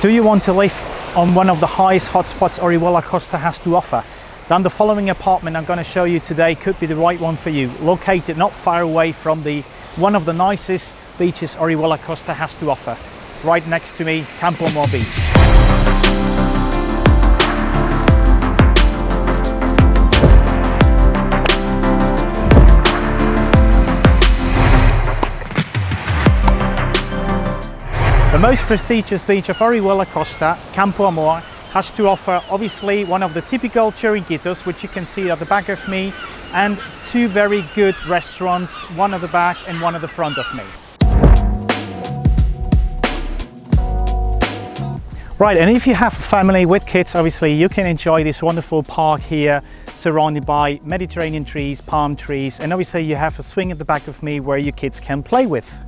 Do you want to live on one of the highest hotspots Orihuela Costa has to offer? Then the following apartment I'm going to show you today could be the right one for you. Located not far away from one of the nicest beaches Orihuela Costa has to offer. Right next to me, Campoamor Beach. The most prestigious beach of Orihuela Costa, Campoamor, has to offer obviously one of the typical chiringuitos, which you can see at the back of me, and two very good restaurants, one at the back and one at the front of me. Right, and if you have a family with kids, obviously you can enjoy this wonderful park here, surrounded by Mediterranean trees, palm trees, and obviously you have a swing at the back of me where your kids can play with.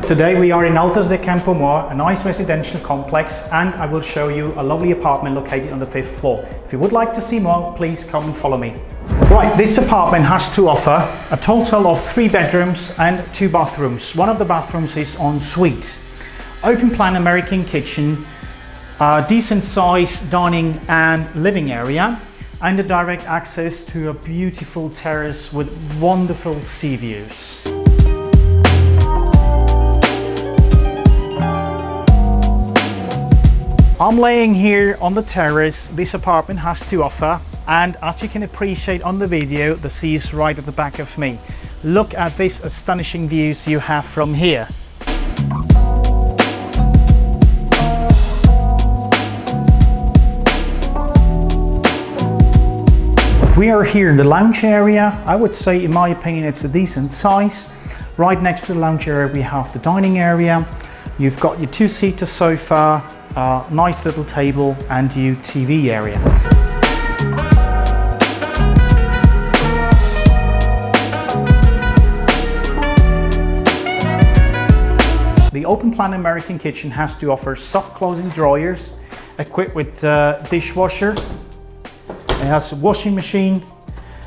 Today we are in Altos de Campoamor, a nice residential complex, and I will show you a lovely apartment located on the 5th floor. If you would like to see more, please come and follow me. Right, this apartment has to offer a total of 3 bedrooms and 2 bathrooms. One of the bathrooms is en suite. Open plan American kitchen, decent size dining and living area, and a direct access to a beautiful terrace with wonderful sea views. I'm laying here on the terrace this apartment has to offer, and as you can appreciate on the video, the sea is right at the back of me. Look at these astonishing views you have from here. We are here in the lounge area. I would say, in my opinion, it's a decent size. Right next to the lounge area we have the dining area. You've got your 2-seater sofa, nice little table, and your TV area. The open plan American kitchen has to offer soft closing drawers equipped with dishwasher. It has a washing machine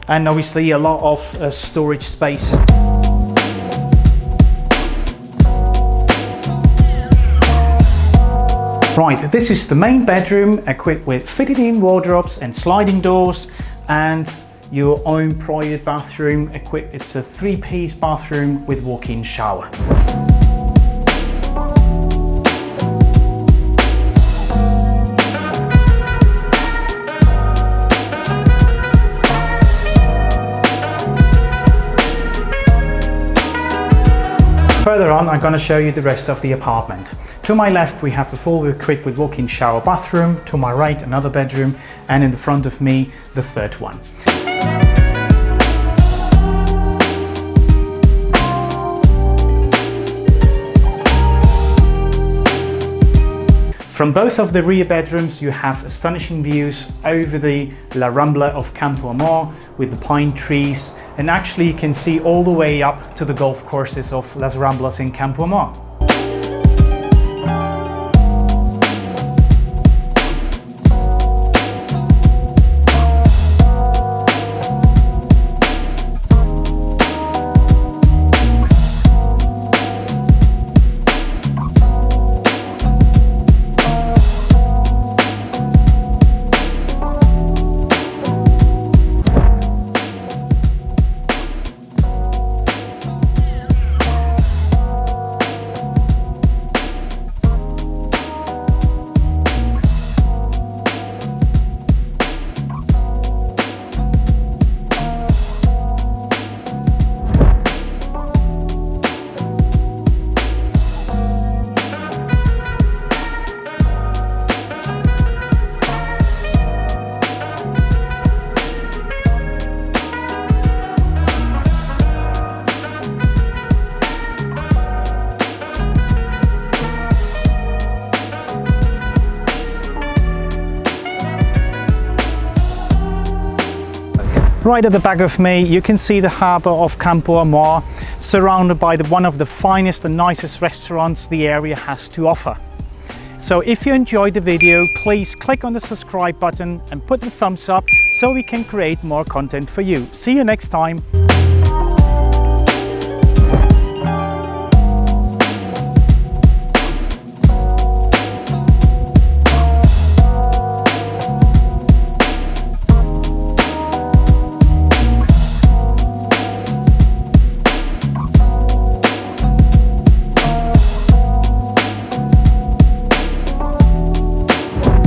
and obviously a lot of storage space. Right, this is the main bedroom equipped with fitted-in wardrobes and sliding doors, and your own private bathroom equipped. It's a 3-piece bathroom with walk-in shower. Further on, I'm going to show you the rest of the apartment. To my left, we have a fully equipped with walk-in shower bathroom. To my right, another bedroom, and in the front of me, the third one. From both of the rear bedrooms, you have astonishing views over the La Rambla of Campoamor with the pine trees, and actually you can see all the way up to the golf courses of Las Ramblas in Campoamor. Right at the back of me, you can see the harbour of Campoamor, surrounded by one of the finest and nicest restaurants the area has to offer. So if you enjoyed the video, please click on the subscribe button and put the thumbs up so we can create more content for you. See you next time.